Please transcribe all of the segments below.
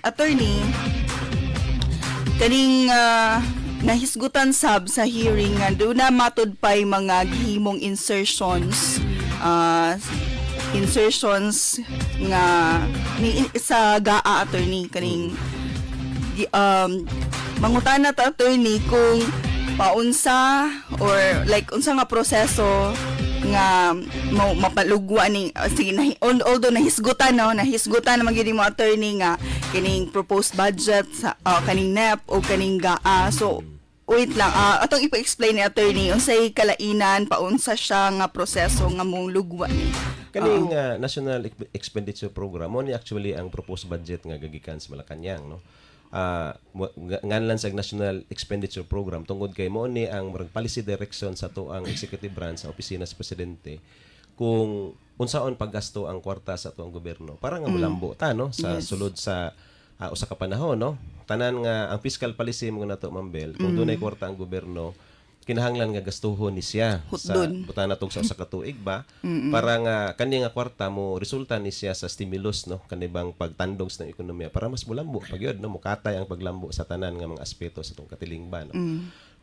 attorney, kaning nahisgutan sab sa hearing nga do na matud pay mga gihimong insertions nga ni sa GAA attorney kaning mangutana ta attorney kung paunsa or like unsa nga proseso nga mapalugwa ni sige although nahisgutan naman gyud mo attorney nga kining proposed budget sa kaning NEP o kaning GAA. So wait lang, atong ipa-explain ni attorney unsay kalainan paunsa siya nga proseso nga mong lugwa ni kaning National Expenditure Program mo ni actually ang proposed budget nga gagikan sa Malacañang, no. Nganlan sa National Expenditure Program tungod kay mo ni ang policy direction sa to ang executive branch sa opisina sa presidente kung unsaon paggasto ang kwarta sa tuang gobyerno para nga mulambo ta, no, sa sulod sa usa ka panahon, no. Tanan nga ang fiscal policy mo nato Mambel kung dunay kwarta ang gobyerno kinahanglan nga gastuhon ni siya sa buta natong sa katuig ba para nga kani nga kwarta mo resulta ni siya sa stimulus, no, kanibang pagtandong sa ekonomiya para mas mulambo pagyod, no, mukatay ang paglambo sa tanan nga mga aspeto sa tong katilingban, no.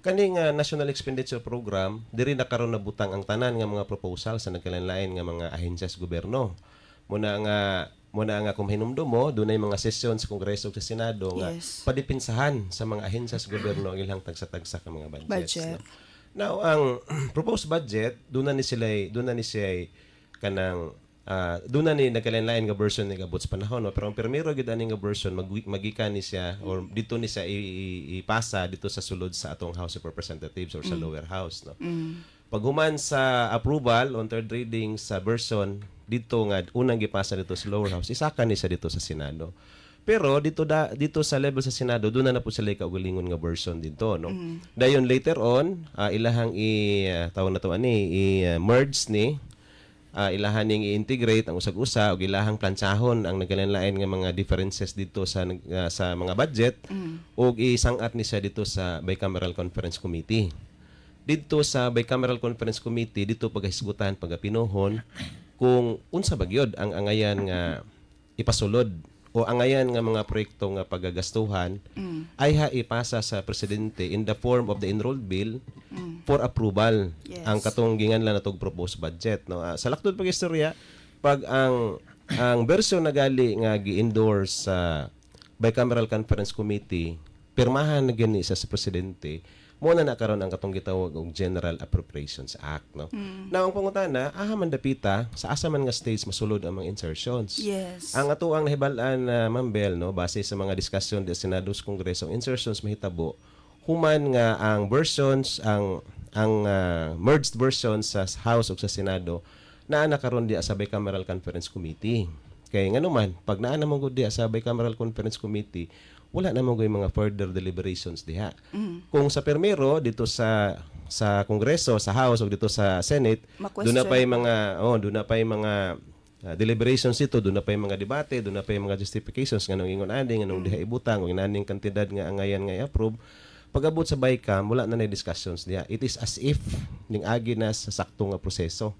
Kaning National Expenditure Program diri na karon nabutang ang tanan nga mga proposal sa nagkalain-lain nga mga ahensya sa gobyerno. Muna nga kung hinumdum mo, dunay mga sesyon sa Kongreso ug sa Senado nga padipinsahan sa mga ahensya sa gobyerno ang ilang tagsa-tagsa ka mga budgets. No? Now, ang proposed budget, doon na ni siya kanang doon na ni nagkalain-lain nga version ni gabot sa panahon, no? Pero ang primero gid ani nga version magikan ni siya or dito ni siya ipasa dito sa sulod sa atong House of Representatives or sa lower house, no. Paghuman sa approval on third reading sa version dito nga unang gipasa dito sa lower house, isakan ni siya dito sa Senado. Pero dito sa level sa Senado doon na po sila kaugalingon nga version dito, no. Dayon later on ilahang tawag na to merge ni ilahan ning i-integrate ang usag-usa ug ilahang plantsahon ang nagkalain-lain nga mga differences dito sa mga budget ug isang-at ni siya dito sa Bicameral Conference Committee. Dito sa Bicameral Conference Committee dito pagahisgutan pagapinuhon kung unsa bagyod ang angayan nga ipasulod o angayan nga mga proyekto nga pagagastuhan ay ipasa sa presidente in the form of the enrolled bill for approval. Ang katong ginganlan natong proposed budget, no. Sa laktod pag istorya pag ang version na gali nga gi-endorse sa Bicameral Conference Committee pirmahan na gani sa presidente mo na karon ang katong gitawag og General Appropriations Act, no. Now ang pangutana man dapita sa asa man nga stage masulod ang mga insertions. Ang ato ang nahibal-an Mambel, no, base sa mga diskusyon sa Senado sa Kongreso, insertions mahitabo human nga ang versions ang merged versions sa House ug sa Senado naa na karon diya sa Bicameral Conference Committee. Kay nganuman pag naa na mo gud diya sa Bicameral Conference Committee wala na mo mga further deliberations diha. Kung sa permero dito sa Kongreso, sa House o dito sa Senate, doon na pa yung mga deliberations dito, doon na pa yung mga debate, doon na pa yung mga justifications nganong ingon ani nganong diha ibutang ug inaning kantidad nga angayan nga i-approve. Pag-abot sa BICAM, wala na discussions diya. It is as if ning agi na sa sakto nga proseso.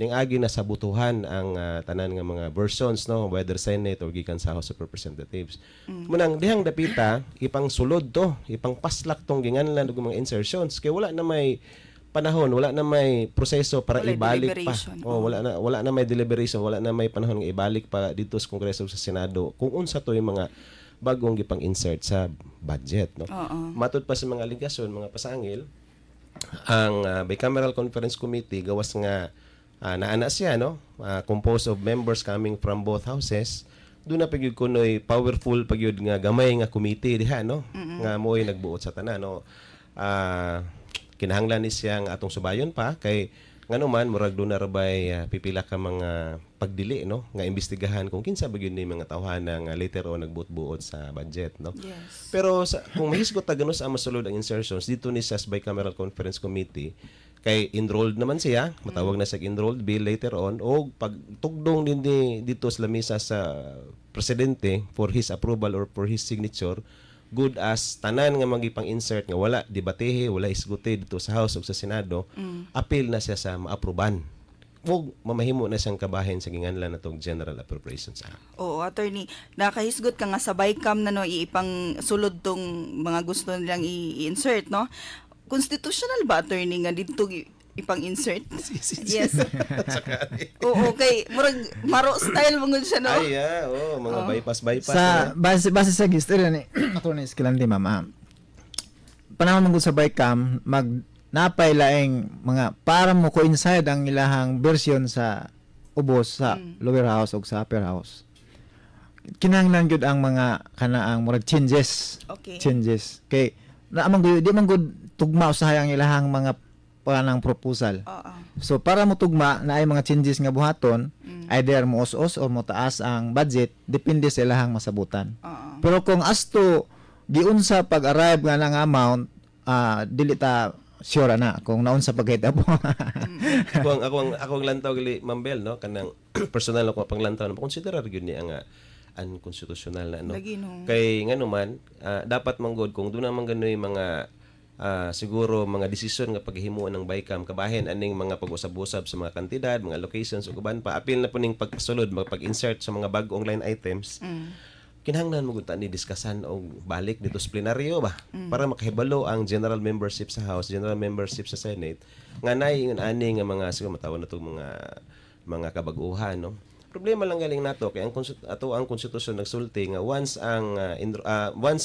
Ning agi na sa butuhan ang tanan nga mga versions, no, whether Senate or gikan sa House of Representatives. Munang dihang dapita ipang sulod to, ipang paslak tong ginganlan og mga insertions kay wala na may panahon, wala na may proseso para ibalik pa. Wala na may deliberation, wala na may panahon nga ibalik pa dito sa Kongreso sa Senado kung unsa to yung mga bagong gipang insert sa budget, no. Matud pa sa mga aligasyon, mga pasangil, ang Bicameral Conference Committee gawas nga naana siya, no, composed of members coming from both houses. Doon na pagyud kunoy powerful pagyud nga gamay nga committee diha, no, nga mo'y nagbuot sa tanan, no. Kinahanglan ni siya nga atong subayon pa kay nganuman murag doon na rabay pipila ka mga pagdili, no, nga imbestigahan kung kinsa ba gyud ni mga tawhana nga later on nagbuot-buot sa budget, no. Pero kung mahisgot ta ganos ang masulod ang insertions dito ni sa Bicameral Conference Committee kay enrolled naman siya, matawag na sa enrolled bill later on o pagtugdong din dito sa lamesa sa presidente for his approval or for his signature, good as tanan nga magipang insert nga wala debatehe, wala isgute dito sa House o sa Senado, appeal na siya sa maaproban ug mamahimo na siyang kabahin sa ginganlan natong General Appropriations Act. Oo, attorney, nakahisgot ka nga sa BICAM na no, iipang sulod tong mga gusto nilang i-insert, no? Constitutional ba, attorney, nga dito ipang-insert? Yes. Oo, kay murag maro style mo siya, no? Ay, mga bypass. Sa base sa history ni Attorney Escalante, ma'am. Panahon mong sa BICAM napay laing mga para mo coincide ang ilahang version sa ubos sa lower house o sa upper house. Kinahanglan gyud ang mga kanaang murag changes. Okay. Changes. Kay naamang di man gud tugma usahay ang ilahang mga panang proposal. Oo. So para mo tugma na ay mga changes nga buhaton, either mo os-os or mo taas ang budget depende sa ilahang masabutan. Oo. Pero kung as to giunsa pag-arrive nga ng amount, dili ta sure na kung naunsa pagkita po. akong lantaw gali Mambel, no, kanang personal ako panglantaw na consider gyud ni ang unconstitutional na, no. Lagi, no. Kay ngano man dapat manggod kung doon naman ganoy mga siguro mga desisyon nga paghimuon ng BICAM kabahin aning mga pag-usab-usab sa mga kantidad, mga locations ug uban pa apil na po ning pagsulod pag-insert sa mga bag-ong line items. Kinahanglan mo gud ta ni diskasan og balik dito sa plenaryo ba para makahibalo ang general membership sa House, general membership sa Senate nga nay ani nga mga siguro matawag na tong mga kabaguhan, no. Problema lang galing nato kay ang konstitusyon nagsulti nga once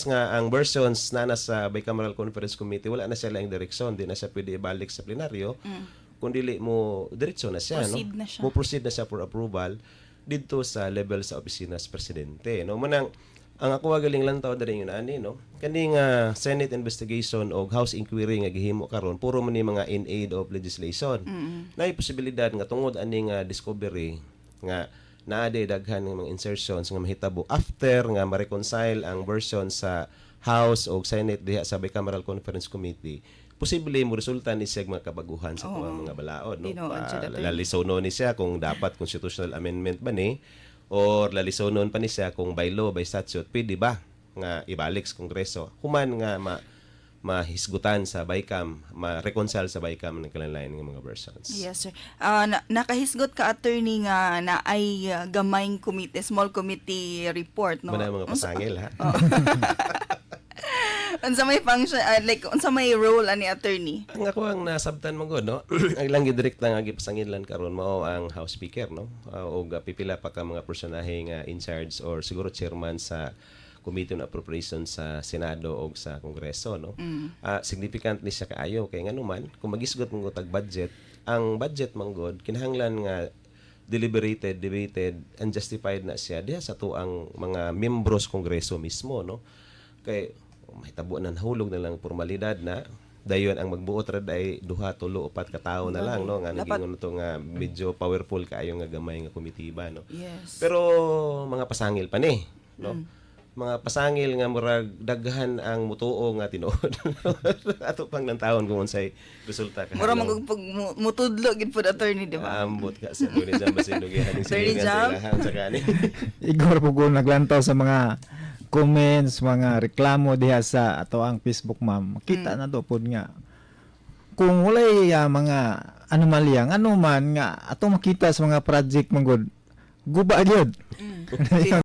nga ang versions na nasa Bicameral Conference Committee wala na siya laing direksyon, di na siya pwede ibalik sa plenaryo. Kung dili mo diretso na siya, Proceed no. na siya. Mo proceed na siya for approval dito sa level sa opisina sa presidente, no. Manang ang ako galing lang tawo diri yun ani, no. Kaning Senate investigation o House inquiry nga gihimo karon puro man ni mga in aid of legislation. Naay posibilidad nga tungod aning discovery nga naade daghan ng mga insertions nga mahitabo after nga ma-reconcile ang version sa House o Senate diha sa Bicameral Conference Committee. Posible mo resulta ni siya mga kabaguhan sa mga balaod, no. Lalisonon ni siya kung dapat constitutional amendment ba ni or lalisonon pa ni siya kung by law, by statute pwede ba nga ibalik sa Kongreso human nga mahisgutan sa BICAM, ma-reconcile sa BICAM ng kalanlain ng mga versions. Yes, sir. Nakahisgot ka, attorney, nga na ay gamayng committee, small committee report, no? Mana mga pasangil, ha? Unsa may function, unsa may role ani attorney? Ang ako ang nasabtan mo gud, no. Ang lang direkta nga gipasangilan karon mao ang House Speaker, no. O pipila pa ka mga personahe nga in charge or siguro chairman sa Committee on Appropriations sa Senado o sa Kongreso, no. Significant ni siya kaayo kay nganuman kung magisgot mo tag budget, ang budget manggod kinahanglan nga deliberated, debated, and justified na siya diha sa tuang mga membros Kongreso mismo, no. Kay mahitabo na nahulog na lang formalidad na dayon ang magbuot ra ay 2, 3, 4 ka tawo na lang, no, nga naging to nga medyo powerful kaayo nga gamay nga komitiba, no. Yes. Pero mga pasangil pa ni, no. Mga pasangil nga murag daghan ang mutuo nga tinuod. Ato pang nantawon kung unsay resulta ka. Mura pag mutudlo gid pud, attorney, di ba? Ambot ka sa ni jam basin lugihan ning Attorney silingan Jam? sa ilahan sa kani. Igor po ko naglantaw sa mga comments, mga reklamo diha sa ato ang Facebook, ma'am. Kita na do pod nga kung walay mga anomalya ano man nga ato makita sa mga project manggod guba gyud.